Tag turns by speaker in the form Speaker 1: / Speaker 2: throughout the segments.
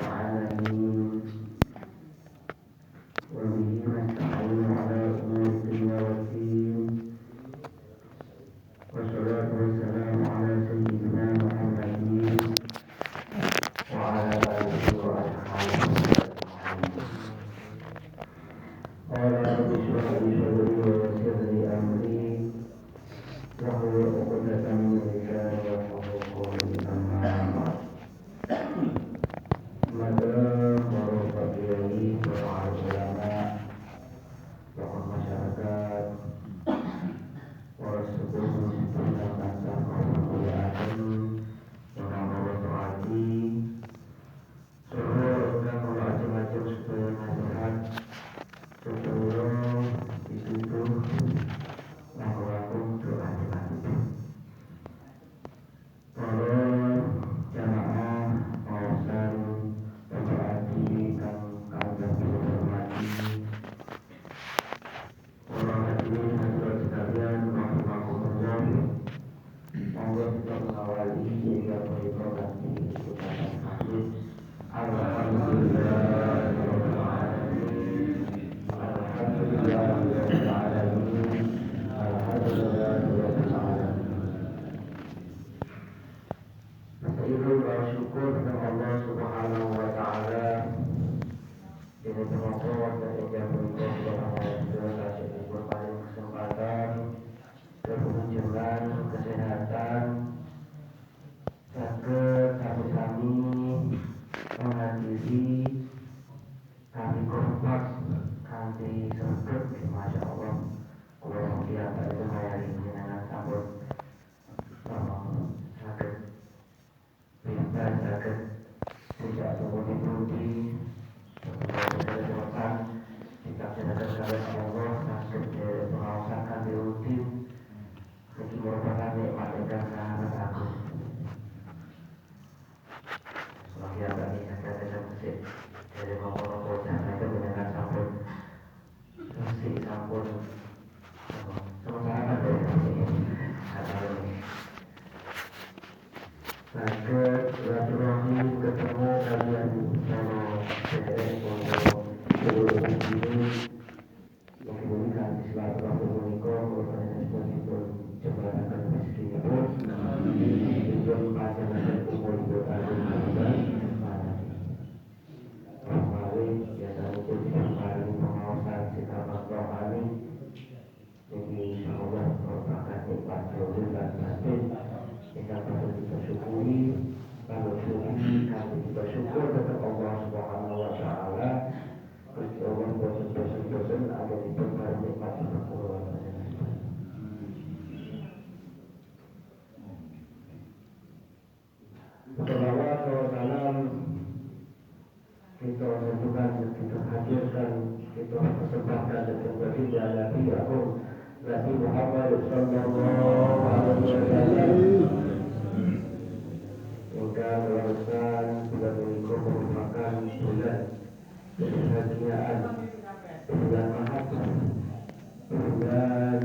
Speaker 1: العالمين وبه نستعين على أمور الدنيا والدين والصلاة والسلام على سيدنا محمد وعلى آله وأصحابه أجمعين. قال رب اشرح لي صدري ويسر لي أمري واحلل عقدة من لساني يفقهوا قولي أما بعد. Maka para kiai, para ulama, tokoh masyarakat, para sepuh dan bangsa kemuliaan, orang-orang berarti, seluruh orang macam-macam supaya nasihat, seluruh dituduh, laku-laku berhati-hati. Para jamaah kawasan berarti kan kalian berhormati orang hadirin hadirat sekalian, rahimakumullah. Monggo kita mengawali hingga berprogasi ucapan akhir. Alhamdulillahirabbil alamin. Alhamdulillahirabbil alamin. Alhamdulillahirabbil alamin. Syukur kepada Allah Subhanahu wa taala. Ini termohon dan yang berikut kepada Allah kasih berpaling kesempatan, kemunculan, kesehatan, sakit kami menghadiri kami kompak kami sempet, masya Allah. Kurang biasa itu hari ini dengan sambut sakit bintang sakit tidak semua dipuji. Kemudian jika sedangkan kalian Allah sakit mengawasakan di rutin bagi merupakan nikmat dan sangat agung. Sebagai apa ini saya musik dari ngomong-ngomong jangan itu mendengar sampun musik sampun sementara ada ini sakit silaturahmi ketemu kalian sama PDS untuk seluruh ini menghubungkan silaturahmi menikah merupakan sebuah jembatan rezeki pun untuk panjangkan umur berkali kali biasanya itu tidak kali pengawasan sikap rohani jadi semoga merupakan nikmat zahir dan batin jika perlu kita syukuri. Kalau syukuri kami kita syukur kepada Allah Subhanahu wa taala. Gusti Allah bosan-bosan agar diberkahi nikmat berkurang. Salawat wa salam kita lakukan, kita hadirkan, kita persembahkan dan berbagi Nabi Agung Nabi Muhammad sallallahu alaihi wasallam. Hingga meluruskan bulan Ramadan merupakan bulan kebahagiaan, bulan mahabbah, bulan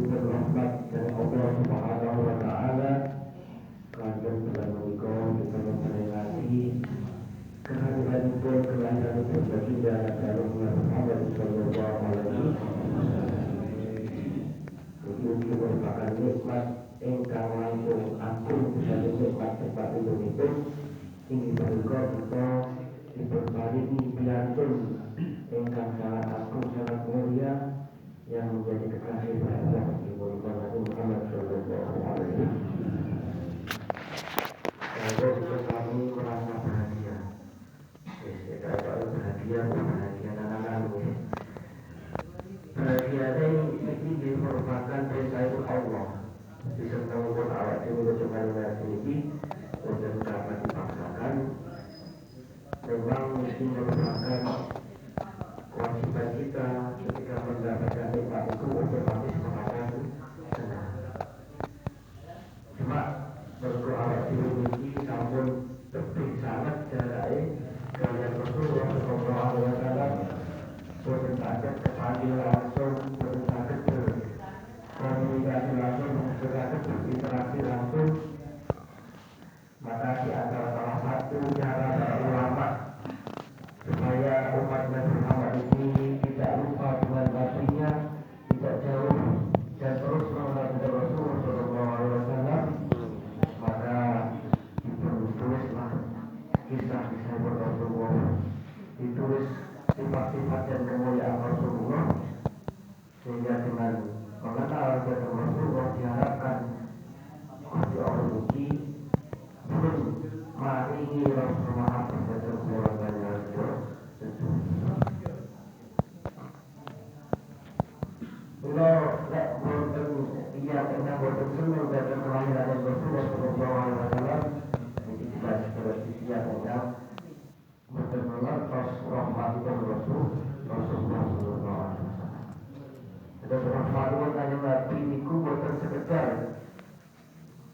Speaker 1: berrahmat dari Allah Subhanahu wa taala. Karena bulan Ramadan kita memperingati kehadiran pun kelahiran baginda Nabi Muhammad sallallahu alaihi wasallam. Ini merupakan nikmat engkau langsung agung dari nikmat tempat itu ini berikut kita diberkahi biantun engkau sangat agung sangat mulia yang menjadi kekasih Allah Nabi Muhammad sallallahu alaihi wasallam. Kalau kita kami merasa bahagia, kita bahagia anak-anak. Bahagia ini merupakan perintah Allah. Disertai pun awak dulu kembali ini untuk dapat dipaksakan. Memang mesti merupakan kewajiban kita ketika mendapatkan nikmat itu untuk habis mengatakan senang. Cuma berdoa awak dulu ini namun lebih sangat jaraknya kalian Rasulullah sallallahu alaihi wasallam berkata kepada langsung berkata komunikasi langsung berkata berinteraksi langsung. Maka di antara salah satu cara para ulama datang Rasulullah diharapkan Gusti Allah mugi pun maringi Rasulullah datang keluarga Rasul. Kalau tak boten ia kena boten senang datang kelahiran Rasulullah Sallallahu Alaihi Wasallam, jadi tidak seperti dia kena boten mengertos rahmatullah Rasulullah Sallallahu Alaihi Wasallam. Ada rahmatullah tanya Nabi niku boten sekedar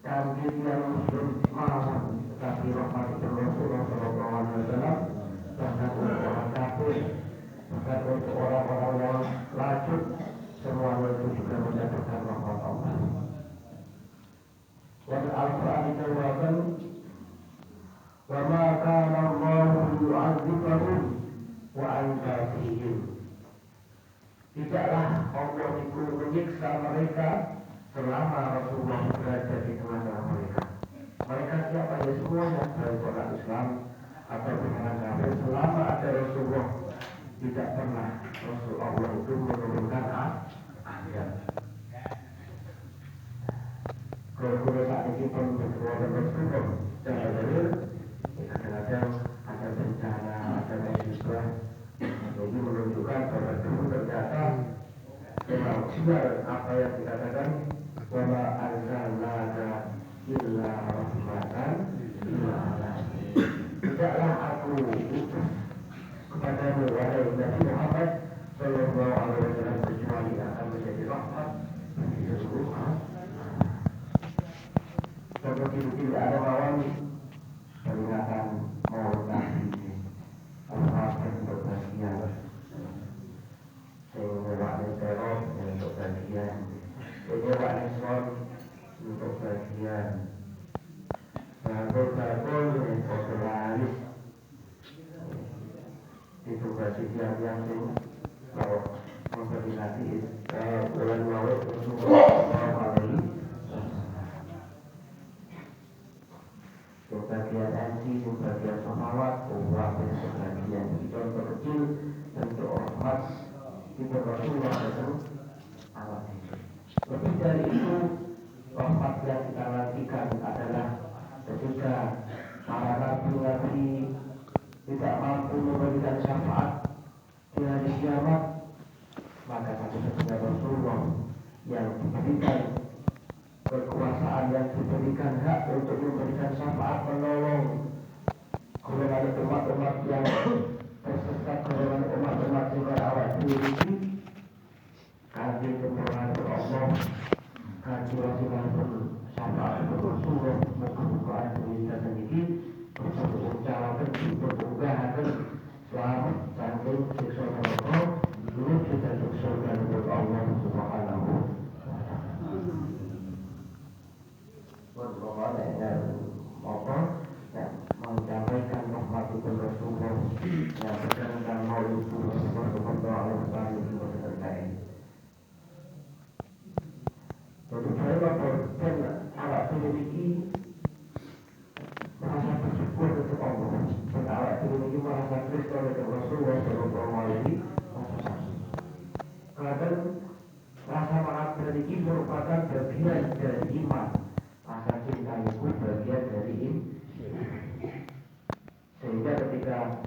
Speaker 1: kangge yang muslim mawon, tetapi rahmatullah Rasulullah Sallallahu Alaihi Wasallam bahkan untuk orang kafir, bahkan untuk orang-orang yang lacut, semuanya itu juga mendapatkan rahmat Allah. Dan Al-Quran dikatakan, wa ma kana Allahu yu'adzibahum wa anta fihim. Tidaklah Allah itu menyiksa mereka selama Rasulullah berada di tengah-tengah mereka. Mereka siapa ya semuanya, baik orang Islam atau orang kafir, selama ada Rasulullah tidak pernah Rasul Allah itu menurunkan ayat. Kalau saat ini pun berkeluarga Rasulullah jangan dalil, kadang-kadang ada bencana, ada musibah, jadi menunjukkan bahwa itu ternyata memang benar apa yang dikatakan bahwa arsalnaka illa rahmatan lil alamin. Tidaklah aku utus kepadamu wahai Nabi Muhammad Sallallahu Alaihi Wasallam kecuali akan menjadi rahmat bagi seluruh alam. Seperti tidak ada lawan peringatan Maulid Nabi Allah untuk bagian sehingga teror untuk bagian sehingga Islam untuk bagian bagul untuk selaris itu bagian yang kalau memperingati bulan Maulid Rasulullah bagian MC, bagian salawat, bagian sebagian contoh kecil bentuk rahmat kita Rasulullah datang alam ini. Lebih dari itu, rahmat yang kita nantikan adalah ketika para nabi-nabi tidak mampu memberikan syafaat di hari kiamat, maka satu-satunya Rasulullah yang diberikan kekuasaan, yang diberikan hak untuk memberikan syafaat, menolong golongan umat-umat yang tersesat, golongan umat-umat juga awal diri kaji kemurahan Allah, kaji Rasulullah syafaat untuk Rasulullah muka-mukaan dunia sendiri untuk ucapan, untuk unggahan selamat sanggung siksa neraka dulu kita surga untuk Allah Subhanahu wa ta'ala. Menyampaikan rahmat itu Rasulullah yang sedang mau itu Rasulullah SAW itu terkait. Jadi saya laporkan awak memiliki merasa bersyukur kepada Allah. Dan awak memiliki merasa Kristus kepada Rasulullah SAW. Karena rasa memiliki merupakan bagian dari iman. Rasa cinta itu bagian dari iman. Sehingga ketika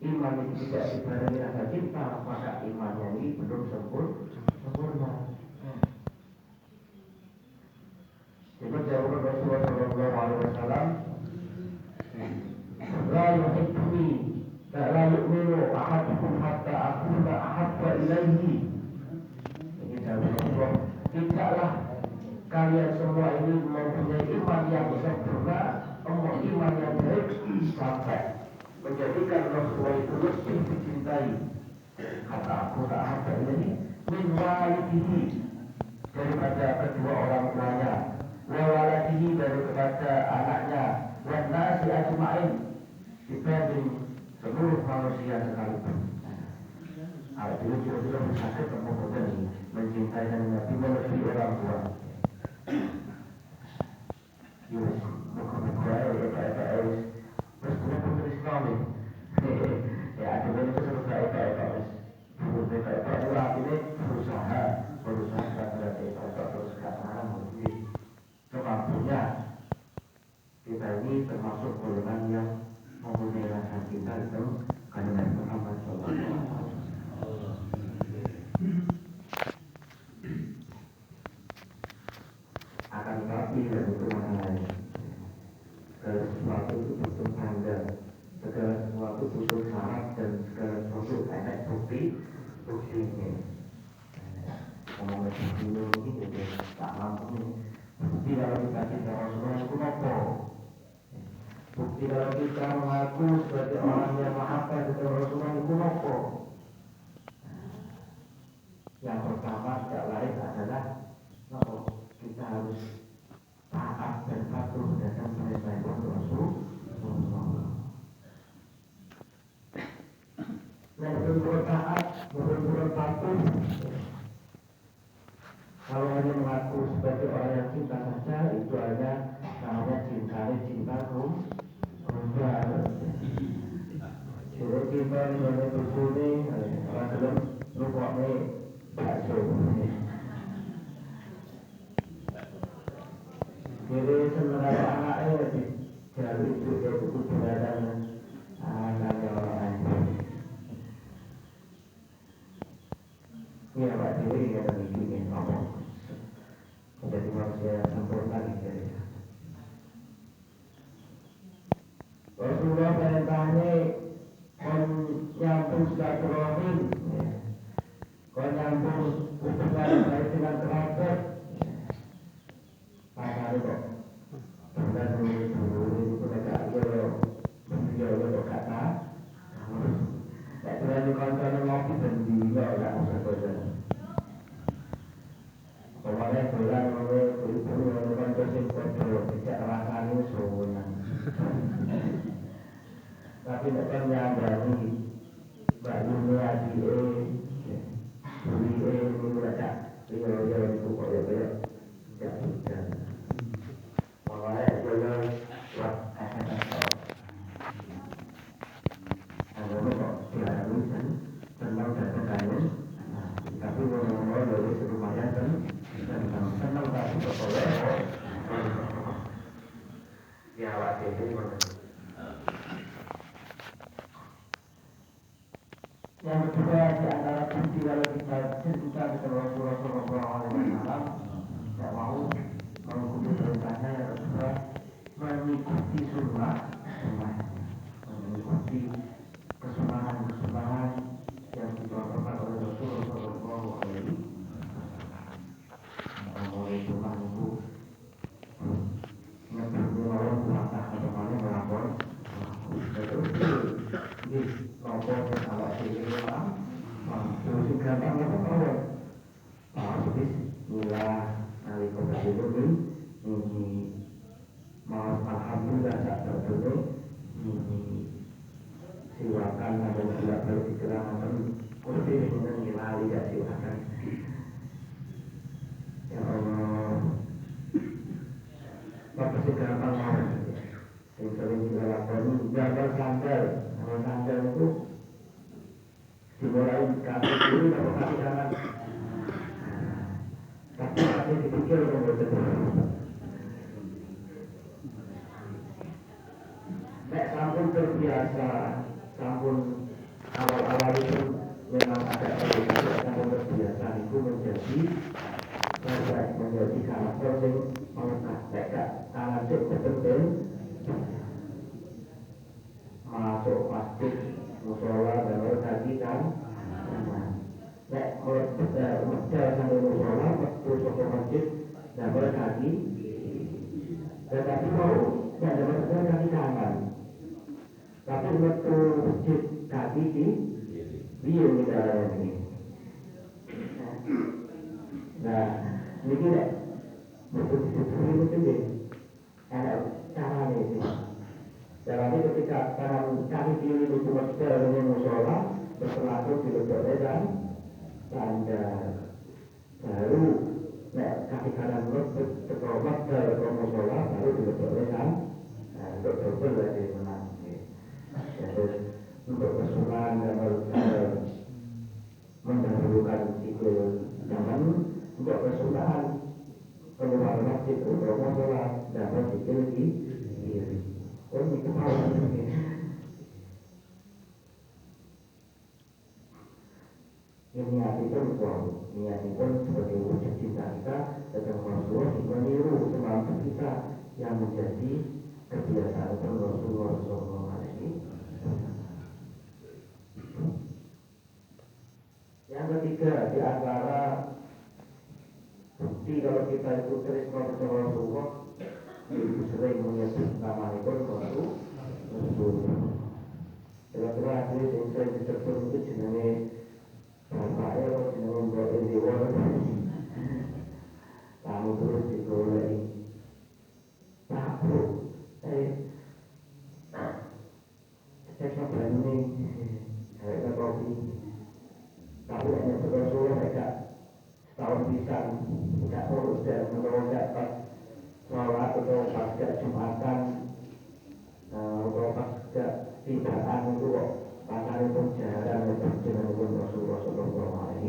Speaker 1: iman itu tidak dibarengi rasa cinta, maka imannya ini belum sempurna. Jadi jawaban Rasulullah Sallallahu Alaihi Wasallam, la yuhibbuni, la yu'minu ahadukum hatta akuna ahabba ilaihi. Ini jawaban Rasulullah. Tidaklah kalian semua ini mempunyai iman yang sempurna, iman yang baik sampai menjadikan Rasulullah itu lebih dicintai. Kata aku tak apa ini min walidihi, daripada kedua orang tuanya, wa waladihi, daripada anaknya, wan nasi ajma'in, dibanding seluruh manusia sekalipun. Awak dulu sudah bisa ketemu mencintai Nabi melebihi orang tua. Yes, bukan kayak terus pun Islam ini. Ya, ada itu terus kayak ini berusaha berarti termasuk golongan yang mempunyai rasa cinta itu karena Muhammad SAW. Akan tetapi dan itu masalahnya, segala sesuatu itu butuh tanda, segala sesuatu butuh syarat, dan segala sesuatu enak buktinya. Ngomongnya dulu gitu deh, tak mampu nih. Bukti kalau kita cinta Rasulullah itu apa? Bukti kalau kita mengaku sebagai orang yang maafkan kepada Rasulullah itu apa? Yang pertama tidak lain adalah kita harus taat dan patuh terhadap perintah Rasulullah. Dan betul-betul taat, betul-betul patuh. Kalau hanya mengaku sebagai orang yang cinta saja, itu hanya namanya cinta rumah. Jadi kita mengenai bersuni, orang dalam rupanya bakso. Jadi sebenarnya anaknya jadi itu dia butuh berada anaknya orang lain. Ini Pak Dewi yang bikin ngomong. Jadi manusia sempurna gitu. Rasulullah perintahnya nyambung silaturahim, nyambung hubungan baik dengan kerabat. Makanya kok dengan dulu itu mereka beliau kok kata, tak berani kontrol ngopi dan dia nggak usah berani. Kemarin bulan oleh ibu yang dosen kontrol tidak rasanya semuanya. Tapi tidak menyadari bajunya dia beli ini mereka dia itu kok ya tidak tidak. Makanya dia buat ada kok tidak tulisan tentang data kain, tapi ngomong-ngomong dari lumayan kan senang tapi boleh ya waktu itu yang kedua di antara bukti kalau kita cinta kepada Rasulullah SAW tidak mau mengikuti perintahnya, yang kedua mengikuti sunnah, mengikuti kesunahan yang dicontohkan oleh Rasulullah SAW. Mulai sunnah itu ngebunuh orang melangkah ke depannya melapor terus ini lapor ke awak sini orang terus gampang orang habis mula nari kota ini mau alhamdulillah tak tertutup silakan ada tidak berpikiran kursi dengan gilali ya silakan ya Allah apa sih gampang mau yang sering kita lakukan gambar sandal itu dimulai kaki kiri atau kaki kanan tapi kaki dipikir betul nek sampun terbiasa sampun awal-awal itu memang ada sampun terbiasa itu menjadi karakter yang melekat mereka tangan cek betul masuk masjid musola dan berkaji kan nek medal sambil musola masuk ke masjid dan berkaji tetapi mau yang dapat medal kaki kanan tapi waktu masjid kaki di biung di dalam ini. Nah ini tidak betul-betul ini ada caranya ini. Caranya ketika tangan kaki kiri itu masuk dengan musola berselatu di lehernya dan tanda baru kaki kanan terkomat ke musola baru di lehernya dan untuk double lagi menang. Terus untuk kesunahan dan mendahulukan itu zaman untuk kesunahan keluar masjid untuk musola dan berpikir di kiri. ini ketahuan ini. Niatipun sebagai wujud cinta kita datang Rasulullah meniru semampu kita yang menjadi kebiasaan Rasulullah SAW. Yang ketiga, di antara bukti kalau kita itu tresno kepada Rasulullah, itu sering menyebut nama itu Rasulullah. Kira-kira hadis yang sering disebut itu jenenge bapaknya atau jenenge mbak Dewa. Kamu terus digoleki. Aku, cek ini, saya kopi. Tapi hanya Rasulullah mereka setahun bisa tidak urus dan menolak pas sholat atau pas Jumatan atau pas tidaan itu pasal itu jarang dengan Rasulullah SAW.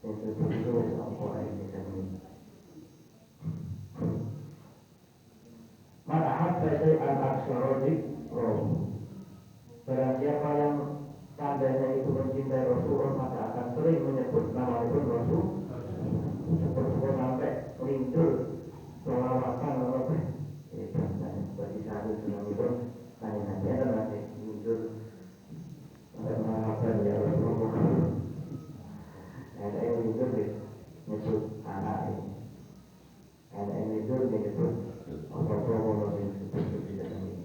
Speaker 1: Itu apa ini tadi? Ma'ahad saya al-aksharodik barang siapa yang tandanya itu mencintai Rasulullah maka akan sering menyebut nama itu Rasul seperti sampai melintur selawatan apa bagi satu dengan itu tanya nanti ada masih melintur apa ya Rasulullah ada yang melintur menyebut anak ini ada yang melintur menyebut apa-apa yang disebut tidak ini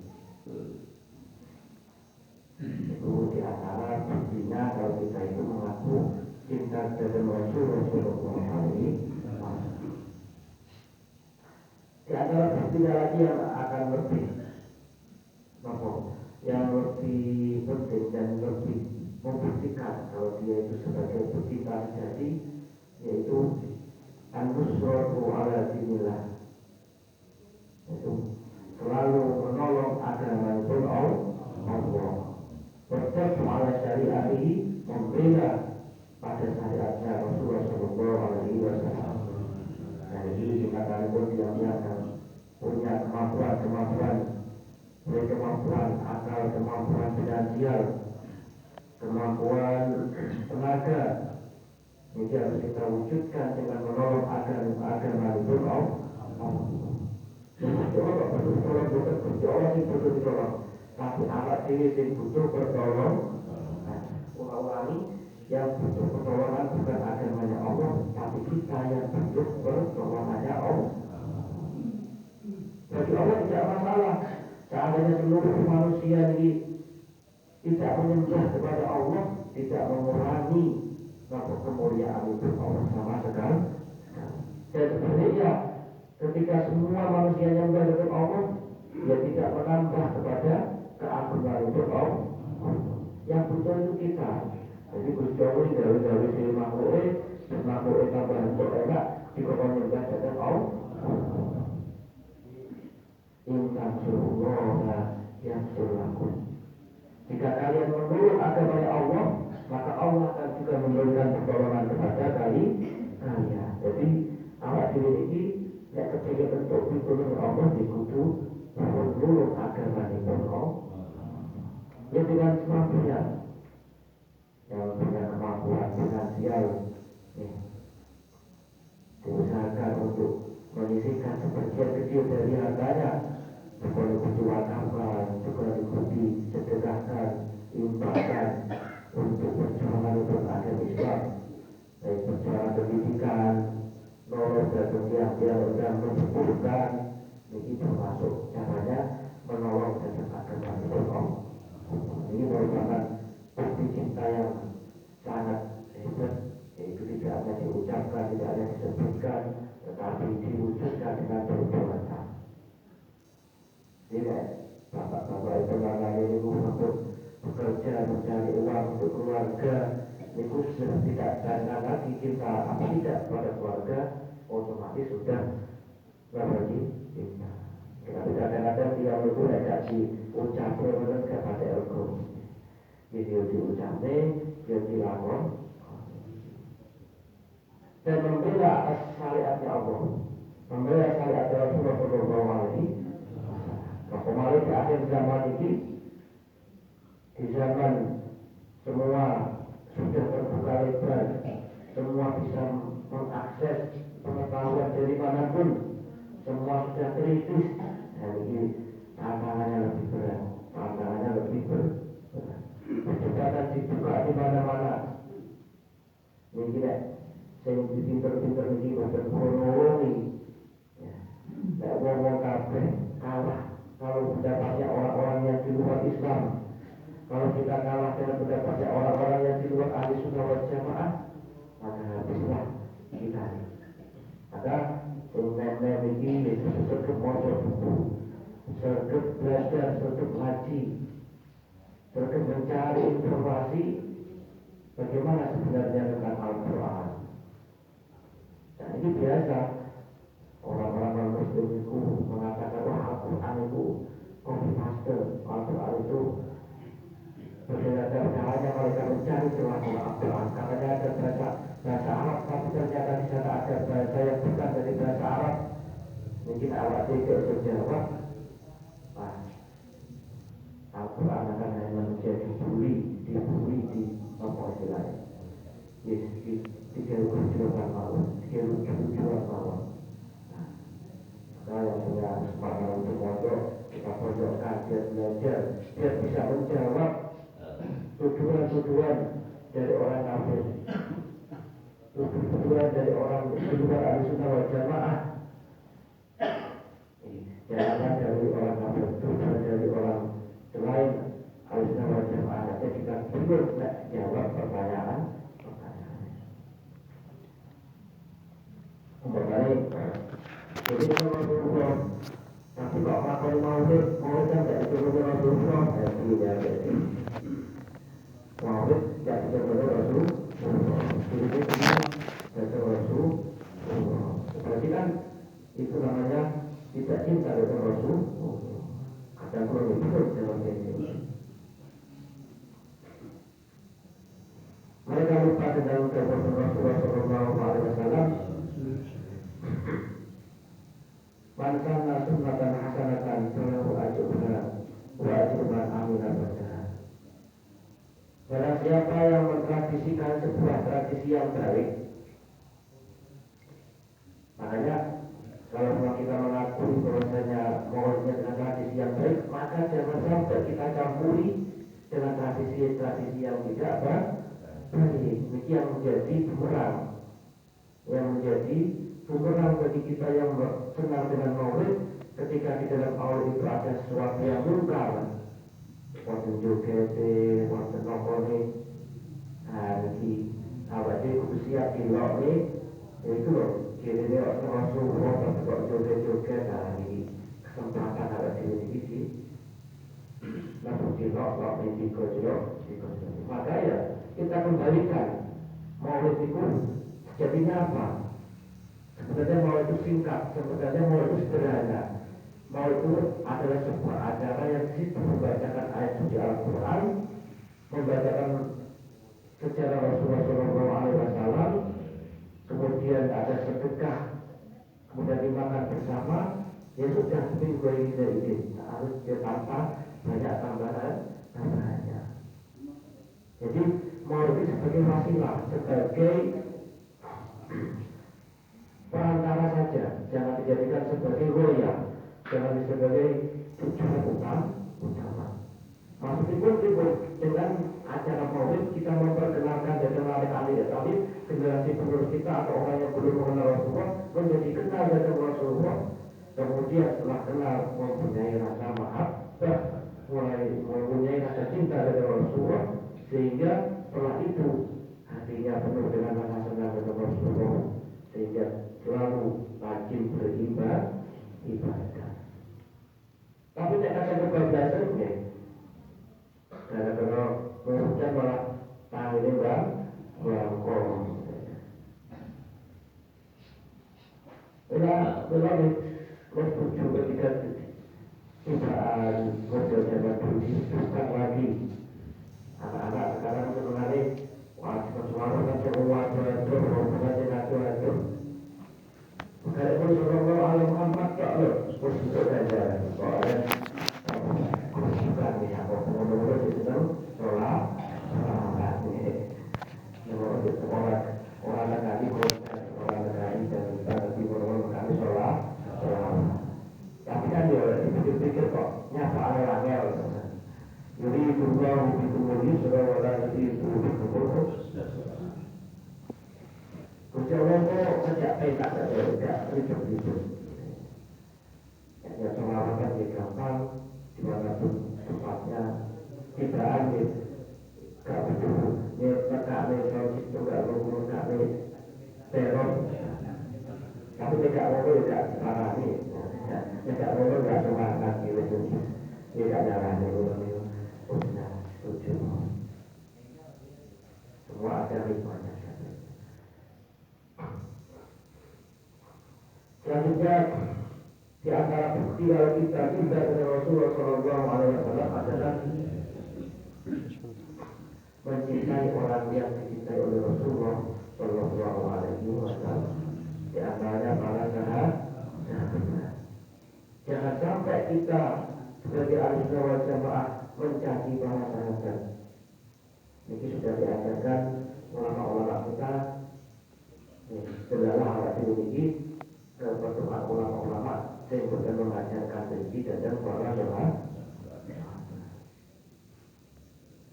Speaker 1: itu di antara buktinya kalau kita itu mengaku cinta kepada Rasulullah SAW. Di antara buktinya lagi yang akan lebih yang lebih penting dan lebih membuktikan kalau dia itu sebagai pecinta sejati, yaitu an-nusratu ala dinillah, itu selalu menolong agama itu Allah. Berterus ala syariatihi, membela pada syariatnya Rasulullah SAW. Dan ini dikatakan pun dia akan punya kemampuan akal, kemampuan finansial, kemampuan tenaga. Ini harus kita wujudkan dengan menolong agama itu Allah. Allah yang butuh ditolong. Tapi awak diri yang butuh pertolongan. Ulangi, yang butuh pertolongan bukan agamanya Allah, tapi kita yang butuh pertolongannya Allah. Bagi Allah tidak masalah. Seandainya seluruh manusia ini tidak menyembah kepada Allah, tidak mengurangi kemuliaan itu Allah sama sekali. Dan sebenarnya ketika semua manusia menyembah kepada Allah, dia tidak menambah kepada keagungan untuk Allah. Yang butuh itu kita. Jadi Gusti Allah gawe-gawe sing makhluk tambah untuk enak dikon nyembah dhateng Allah. Intan surullah yang surakum. Jika kalian menurut agama Allah, maka Allah akan juga memberikan pertolongan kepada kalian. Jadi awak diri ini yang kepingin untuk ditolong Allah dikudu menurut agama Allah. Ya dengan semampunya, yang punya kemampuan finansial, diusahakan untuk menyisihkan sebagian kecil dari hartanya. Bukan diikuti wakafkan, bukan diikuti sedekahkan, infakkan untuk perjuangan untuk agama Islam, baik perjuangan pendidikan, nolong dan yang sedang membutuhkan. Ini termasuk caranya menolong dan agama Islam. Ini merupakan bukti cinta yang sangat hebat, yaitu tidak hanya diucapkan, tidak hanya disebutkan, tetapi diwujudkan dengan perbuatan. Tidak, bapak-bapak itu mengalami untuk bekerja, mencari uang untuk keluarga, itu sudah tidak ada lagi cinta apa tidak pada keluarga, otomatis sudah berbagi cinta. Tetapi kadang-kadang dia itu tidak diucapkan oleh kepada ilmu. Jadi diucapkan, dia dilakon, dan membela atas syariatnya Allah, membela syariat Rasulullah SAW. di akhir zaman ini, di zaman semua sudah terbuka lebar, semua bisa mengakses pengetahuan dari manapun, semua sudah kritis. Nah, ini tantangannya lebih berat, tantangannya lebih berat. Perdebatan dibuka di mana-mana. Ini tidak, saya pinter-pinter ini bukan kronologi. Tidak ngomong kabeh kalah kalau pendapatnya orang-orang yang di luar Islam. Kalau kita kalah dengan pendapatnya orang-orang yang di luar ahli sunnah wal jamaah, maka habislah kita. Maka sebenarnya ini sergap motor buku, sergap belajar, sergap ngaji, sergap mencari informasi bagaimana sebenarnya tentang Al-Quran. Dan ini biasa. Orang-orang Muslim itu mengatakan, wah Al-Quran itu copy paste, Al-Quran itu berbeda caranya mereka mencari celah-celah Al-Quran. Katanya ada bahasa Arab, tapi ternyata di sana ada bahasa yang bukan dari bahasa Arab. Mungkin awak tidak berjawab, Al-Quran akan hanya menjadi dibully di apa istilahnya, digelujukan malu, digelujukan malu. Nah, yang punya kesempatan untuk mondok, kita pondokkan, dia belajar, dia bisa menjawab tuduhan-tuduhan dari orang kafir, tuduhan dari orang di luar ahlussunnah wal jamaah, jangan dari orang kafir, tuduhan dari orang selain ahlussunnah wal jamaah. Nanti kita bingung tidak jawab pertanyaan. Jadi Rasulullah, tapi kok makan maulid kan tidak disebut Rasulullah, jadi maulid tidak disebut Rasulullah. Jadi kita disebut Rasulullah. Berarti kan itu namanya tidak cinta dengan Rasulullah. Ada kurang lebih dalam ini. Mereka lupa dengan kebenaran Rasulullah Sallallahu Alaihi Wasallam. Man kana sunnatan hasanatan falahu ajruha wa ajru man amila biha. Barang siapa yang mentradisikan sebuah tradisi yang baik, makanya kalau kita mengakui bahwasanya maulidnya dengan tradisi yang baik, maka jangan sampai kita campuri dengan tradisi-tradisi yang tidak baik. Ini yang menjadi bumerang, bagi kita yang senang dengan maulid. Ketika di dalam maulid itu ada sesuatu yang mungkar, wonten joget, wonten nopone, iki awak dhewe kudu siap dilokne, itu loh, kene Rasulullah kok joget-joget, iki kesempatan awak dhewe iki langsung dilok iki kok. Maka ya kita kembalikan maulid itu sejatinya apa? Sebenarnya maulid itu singkat, sebenarnya maulid itu sederhana. Maulid itu adalah sebuah acara yang disitu membacakan ayat suci Al-Quran, membacakan sejarah Rasulullah Sallallahu Alaihi Wasallam, kemudian ada sedekah, kemudian dimakan bersama. Ya sudah, minggu ini harus tanpa banyak tambahannya. Jadi maulid itu sebagai wasilah, sebagai perantara saja, jangan dijadikan sebagai roya, jangan sebagai tujuan utama. Maksudnya dengan acara maulid kita memperkenalkan dan menarik ahli generasi penerus kita atau orang yang belum mengenal Rasulullah menjadi kenal dengan Rasulullah. Kemudian setelah kenal mempunyai rasa mahabbah, mulai mempunyai rasa cinta dengan Rasulullah, sehingga setelah itu hatinya penuh dengan rasa senang dengan Rasulullah, sehingga selalu rajin beribadah. Tapi tidak ada kebablasan ya. Karena kalau hujan malah tangannya berangkong. Setuju ketika cobaan model zaman dulu bukan lagi. Anak-anak sekarang sebenarnya wajib suara kan semua atur. Kalau Rasulullah Muhammad tak loh, untuk saja. Kalau ada bikumul yusra wa la yuridu bikumul usra. Gusti Allah kok sejak penak tidak ribet-ribet. Ya pengawasan dia gampang, dimanapun tempatnya kita ambil. Gak butuh kami kalau itu gak ngomong kami teror. Tapi tidak ngomong tidak parani, tidak ngomong tidak semangat gitu. Tidak nyarani ngomong. Benar, setuju. Semua ada hikmahnya. Selanjutnya di antara bukti kalau kita cinta kepada Rasulullah SAW adalah mencintai orang yang dicintai oleh Rasulullah SAW. Di antaranya para sahabat. Jangan sampai kita sebagai ahli sunnah wal jamaah mencaci para sahabat. Ini sudah diajarkan ulama-ulama kita. Setelah awal ini ke pertemuan ulama-ulama yang sudah mengajarkan benci dan para sahabat.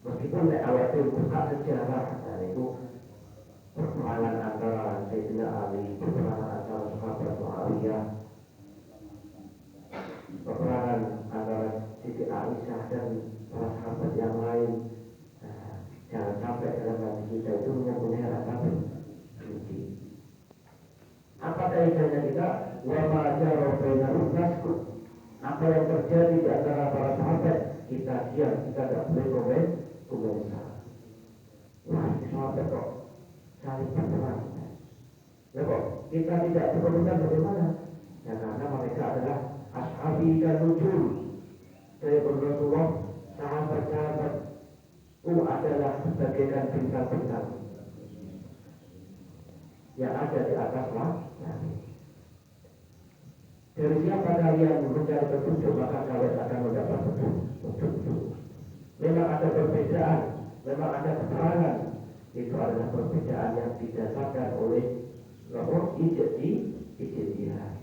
Speaker 1: Meskipun awal itu buka sejarah, dan itu perperangan antara Sayyidina Ali, perperangan antara sahabat Muawiyah, peperangan antara Siti Aisyah dan para sahabat yang lain. Jangan sampai dalam hati kita itu mempunyai rasa benci. Apa kaitannya kita? Wa ma jara bainahum naskut. Apa yang terjadi di antara para sahabat kita diam, kita tidak boleh komentar. Wah, ini sahabat kok saling berperang. Ya kok kita tidak berkomentar bagaimana? Ya karena mereka adalah ashabi dan nujum. Saya Rasulullah, sahabat-sahabat adalah bagaikan bintang-bintang yang ada di atas langit. Dari siapa kalian mencari petunjuk, maka kalian akan mendapat petunjuk. Memang ada perbedaan, memang ada keterangan. Itu adalah perbedaan yang didasarkan oleh ijtihad.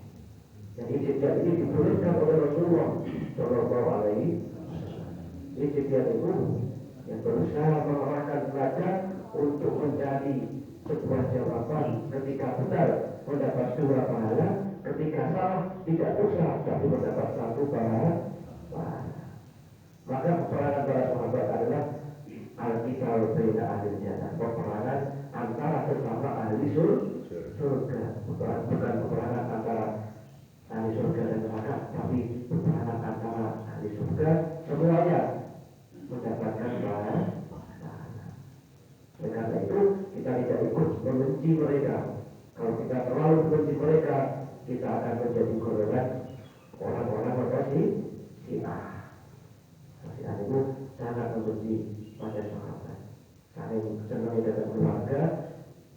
Speaker 1: Dan ijtihad ini dibolehkan oleh Rasulullah Shallallahu Alaihi Wasallam. Ijtihad itu yang berusaha mengarahkan pelajar untuk mencari sebuah jawaban. Ketika benar mendapat 2 pahala, ketika salah tidak usah tapi mendapat 1 pahala. Maka peperangan para sahabat adalah al-qital baina ahli jannah, peperangan antara sesama ahli surga. Bukan peperangan antara ahli surga dan neraka, tapi peperangan antara ahli surga semuanya mendapatkan pahala. Oleh karena itu kita tidak ikut membenci mereka. Kalau kita terlalu membenci mereka, kita akan menjadi golongan orang-orang berkasih Syiah. Syiah itu sangat membenci pada sahabat. Saling senang dengan keluarga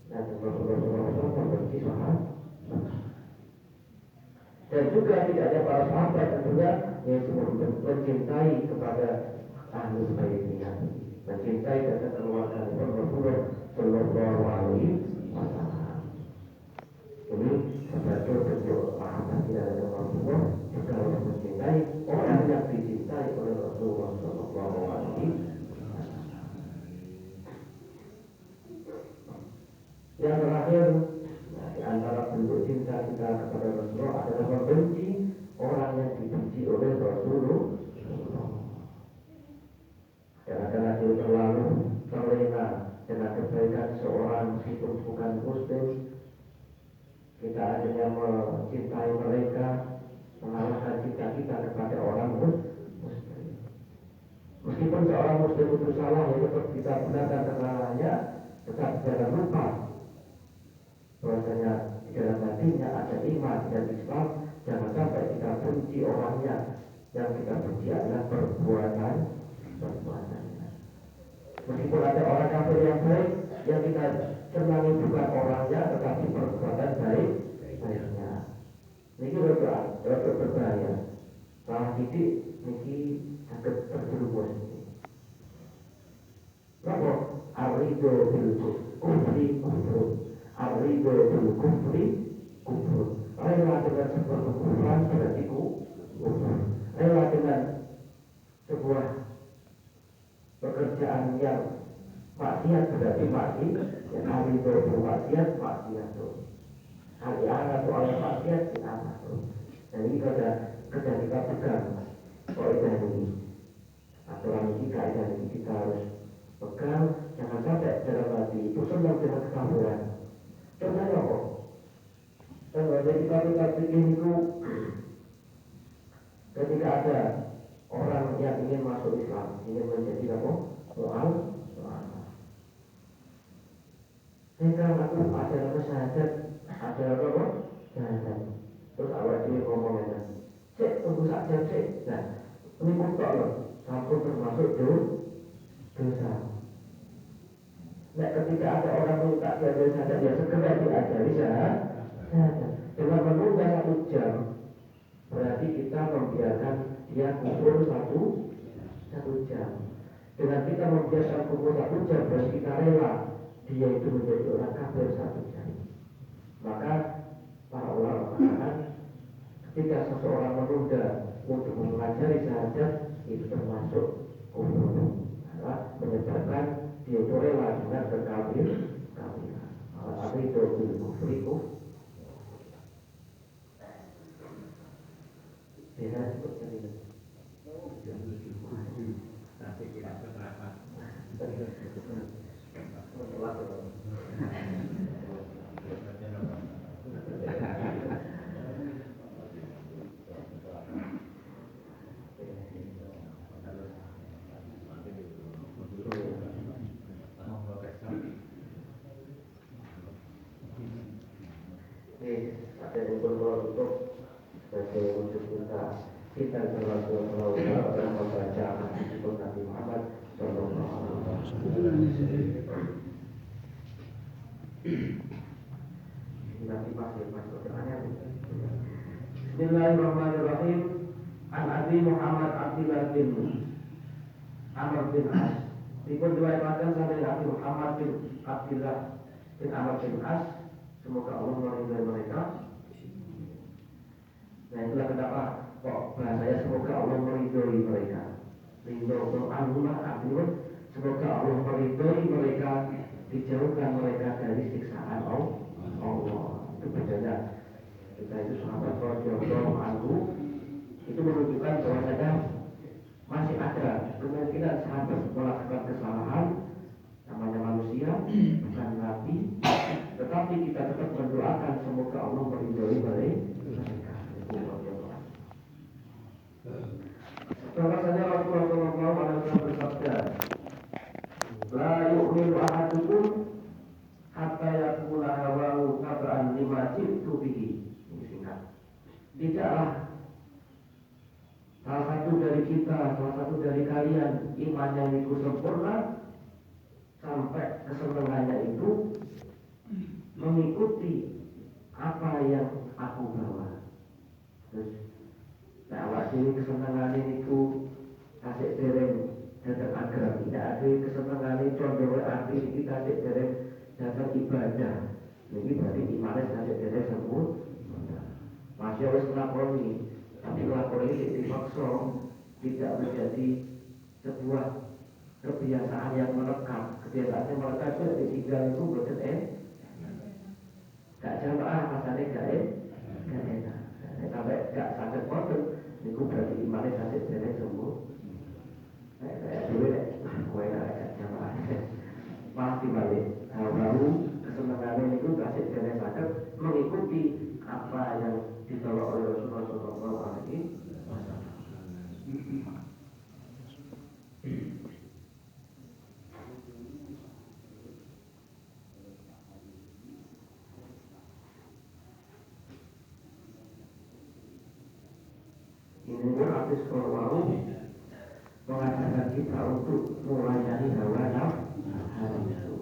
Speaker 1: dan Rasulullah membenci sahabat. Dan juga tidak ada para sahabat tentunya yang mencintai kepada ahli baitnya, mencintai dan keluarga Rasulullah Shallallahu Alaihi Wasallam. Ini sebagai bentuk mahabbah tidak ada Rasulullah juga harus mencintai orang yang dicintai oleh Rasulullah Shallallahu Alaihi Wasallam. Yang terakhir, di antara bentuk cinta kita kepada Rasulullah adalah membenci orang yang dibenci oleh Rasulullah. Karena dia terlalu terlena dengan kebaikan seorang meskipun bukan muslim, kita akhirnya mencintai mereka, mengalahkan cinta kita kepada orang muslim. Meskipun seorang muslim itu salah, ya tetap kita benarkan kesalahannya, tetap jangan lupa bahwasanya di dalam hatinya ada iman dan Islam. Jangan sampai kita benci orangnya. Yang kita benci adalah perbuatannya. Meskipun ada orang kafir yang baik, yang kita senangi bukan orangnya, tetapi perbuatan baiknya. Ini rada berbahaya. Salah titik ini agak terjerumus. Kenapa? Ar-ridho bil kufri kufur. Ar-ridho bil kufri kufur. Rela dengan sebuah kekufuran berarti kufur. Rela dengan sebuah pekerjaan yang maksiat berarti maksiat, yang hari itu bermaksiat maksiat tuh. Hari anak tuh oleh maksiat di anak tuh. Dan ini kerja kita pegang kaidah ini. Aturan ini kaidah ini kita harus pegang. Jangan sampai dalam hati itu senang dengan kekafiran. Contohnya kok. Contohnya kita pikir itu ketika ada orang yang ingin masuk Islam, ingin menjadi apa? Mu'al. Sekarang aku ada apa syahadat, ada apa? Syahadat. Terus awak dia ngomongnya, cek tunggu saja cek. Nah, ini pun tak loh, satu termasuk dosa. Nah, ketika ada orang minta belajar syahadat, ya segera diajari syahadat. Dengan menunda 1 jam, berarti kita membiarkan dia kubur satu jam. Dengan kita membiarkan kubur 1 jam, berarti kita rela dia itu menjadi orang kafir 1 jam. Maka para ulama mengatakan ketika seseorang menunda untuk mempelajari syahadat itu termasuk kufur, menyebabkan dia itu rela dengan kekafiran. Apa itu kufur? Bisa disebut cerita. Nanti kita berapa? Ada yang untuk sebagai wujud kita selalu membaca hadis Nabi Muhammad Sallallahu Alaihi Wasallam. Nanti masuk ke ayat. Bismillahirrahmanirrahim. An Abi Muhammad Abdullah bin Amr bin As. Dipun diriwayatkan dari Nabi Muhammad bin Abdullah bin Amr bin As. Semoga Allah meridhai mereka. Nah itulah kenapa kok bahasanya semoga Allah meridhai mereka. Ridho Allah artinya semoga Allah meridhai mereka, dijauhkan mereka dari siksaan Allah. Itu bedanya. Kita itu sahabat radhiyallahu anhu itu menunjukkan bahwasanya masih ada kemungkinan sahabat melakukan kesalahan, namanya manusia, bukan nabi, tetapi kita tetap mendoakan semoga Allah meridhai mereka. Bahwasanya Rasulullah sallallahu alaihi wasallam bersabda, "La yu'minu ahadukum hatta yakuna hawahu tab'an lima ji'tu bihi." Ini singkat. Tidaklah salah satu dari kita, salah satu dari kalian imannya itu sempurna sampai kesenangannya itu mengikuti apa yang aku bawa. Terus nah, awak sini kesenangan itu kasih dereng datang agar tidak ada kesenangan itu condong arti kita kasih dereng datang ibadah. Ini berarti imannya kasih dereng sempurna. Masih harus melakoni, tapi melakoni ini dipaksa tidak menjadi sebuah kebiasaan yang melekat. Kebiasaan yang melekat itu ditinggal itu betul gak jamaah pasalnya gak enak. Sampai gak sakit kotor. Itu berarti imannya sakit jadi sembuh. Dulu deh, gue gak jamaah. Malah dibalik. Baru kesenangan itu kasih jadi sakit mengikuti apa yang ditolak oleh Rasulullah Sallallahu Alaihi Wasallam. Ini pun artis kalau mau mengatakan kita untuk melayani hawa nafsu.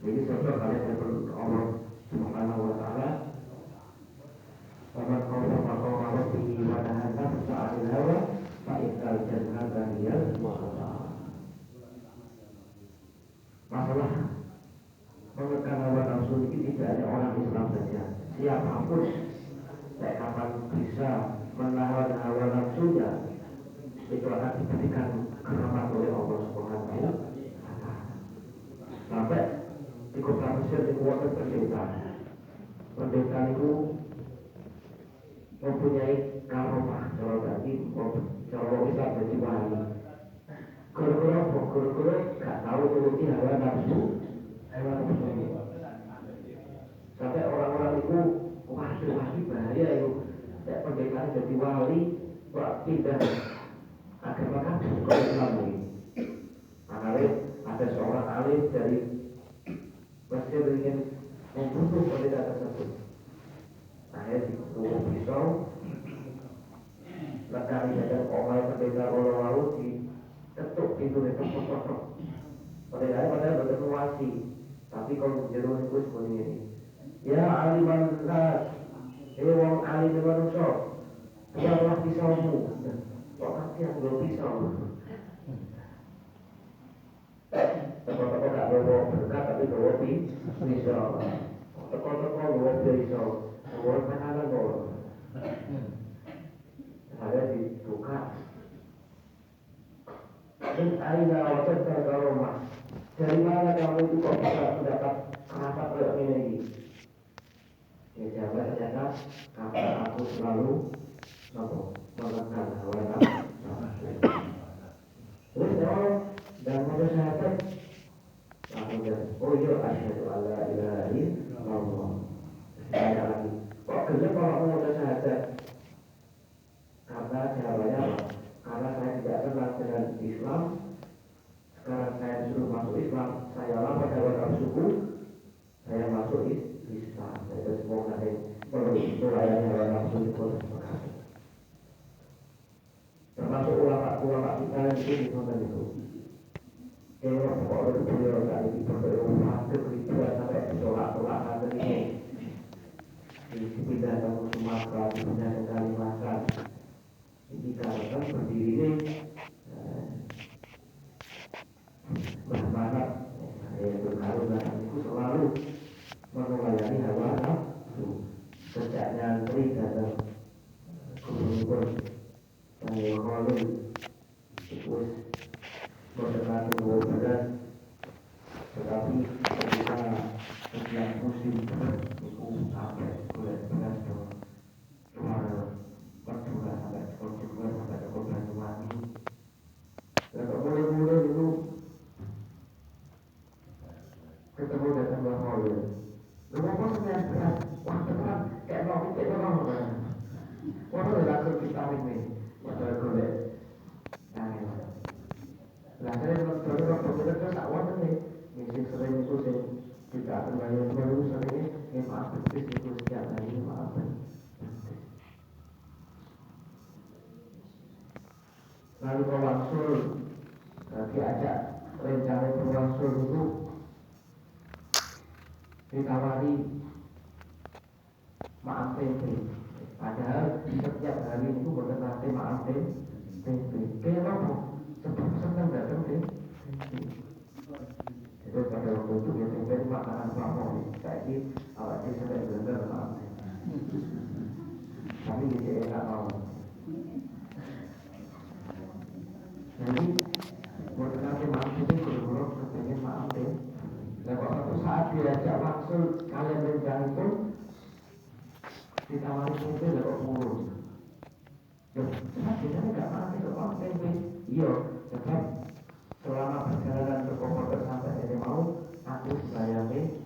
Speaker 1: Jadi contoh kalian berdoa Allah Subhanahu Wa Taala, "Faman qawma maqama rabbihi wa nahaa nafsa 'anil hawa fa innal jannata hiyal ma'wa." Masalah menekan hawa nafsu ini tidak hanya orang Islam saja, siapapun baik kapan bisa menahan hawa nafsunya itu akan diberikan keramat oleh Allah Subhanahu wa Ta'ala. Sampai di kota Mesir di kota pendeta. Pendeta itu mempunyai karomah kalau tadi kalau kita jadi wali. Guru-guru gak tahu turuti hawa nafsu. Sampai orang-orang itu wah bahaya itu. Kayak pendeta jadi wali, kok pindah agama kan ke Islam ini. Ada seorang alim dari Mesir ingin membunuh pendeta tersebut. Akhirnya dikutuk pisau, lekari badan omai pendeta lalu diketuk pintu itu potong. Pendeta padahal berkenuasi, tapi kalau jeruan itu seperti ini. Ya aliman nas, wong alim manusia, buanglah pisaumu. Kok mati yang belum pisau? Teko-teko gak bawa berkat tapi bawa pisau. Teko-teko bawa pisau, bawa penanan bawa. Ada dibuka. Dan aina wajah terkaromah. Dari mana kamu itu kok bisa mendapat kerapat kayak ini? Ya jawab ternyata karena aku selalu menekan hawa nafsu. Terus dan pada sahabat oh iya asyhadu alla ilaha illallah. Ada lagi. Kok gelap kalau mau syahadat? Karena jawabannya apa? Karena saya tidak kenal dengan Islam. Sekarang saya disuruh masuk Islam. Saya lapor hawa nafsuku. Saya masuk Islam. Itu semua ada melayani hawa nafsu itu. Termasuk ulama kita itu itu. Kalau beliau tadi berdoa keribuan sampai tolak-tolak nanti ini dipindah ke Sumatera, dipindah ke Kalimantan. Ini karena berdiri ini Bahmanat yang berkarun itu selalu melayani hawa nafsu. Sejak nyantri datang gubernur dan wali itu mendekati 2 bulan, tetapi ketika setiap musim itu sampai bulan 11 keluar Madura sampai Madura sampai ke Banyuwangi. Dan mulai itu ketemu dengan Mbak Holil. Kenapa saya berat? Wah berat, kayak mau wah laku kita ini, wadah golek. Nah, saya waktu tak wadah nih, misi sering itu saya tidak terbayar baru sering ini, maaf betis itu setiap hari maaf. Lalu Prowansul diajak rencana Prowansul itu ditawari maaf tempe. Padahal setiap hari itu berkata maaf tempe. Kenapa? Sebab senang datang tempe. Itu pada waktu itu ya tempe makanan pamor. Jadi awak sih sampai benar maaf. Tapi dia enak mau. Jadi berkata maaf itu guru-guru pengen maaf tempe. Dan waktu saat diajak maksud kalian rencana itu ditawari tempe lewat murus. Sebenarnya nggak mati soal tempe. Iya, sebab selama perjalanan ke Komodo sampai jadi mau aku bayangin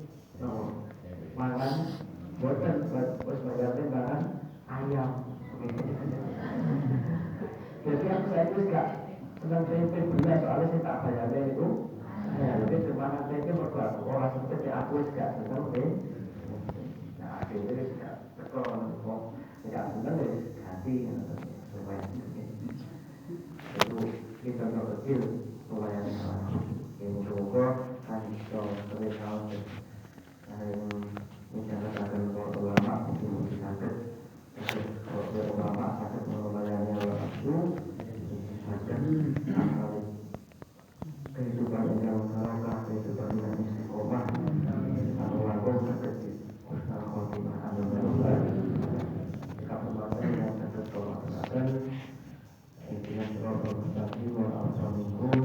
Speaker 1: makan buatan terus bayangin makan ayam. Jadi aku saya itu nggak senang tempe benar soalnya saya tak bayangin itu. Ya, lebih semangat tempe berbuat orang seperti aku nggak senang tempe. Nah, akhirnya nggak betul kok nggak senang ya ganti supaya itu kita kecil melayani orang yang semoga kan bisa terlihat yang menjalankan ulama untuk disangkut kalau ulama sakit melayani orang itu disangkut kehidupan yang salahkah kehidupan yang istiqomah atau lakukan seperti usaha khotimah alhamdulillah jika pembangunan yang sakit tolak intinya terlalu berarti walaupun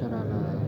Speaker 2: sarana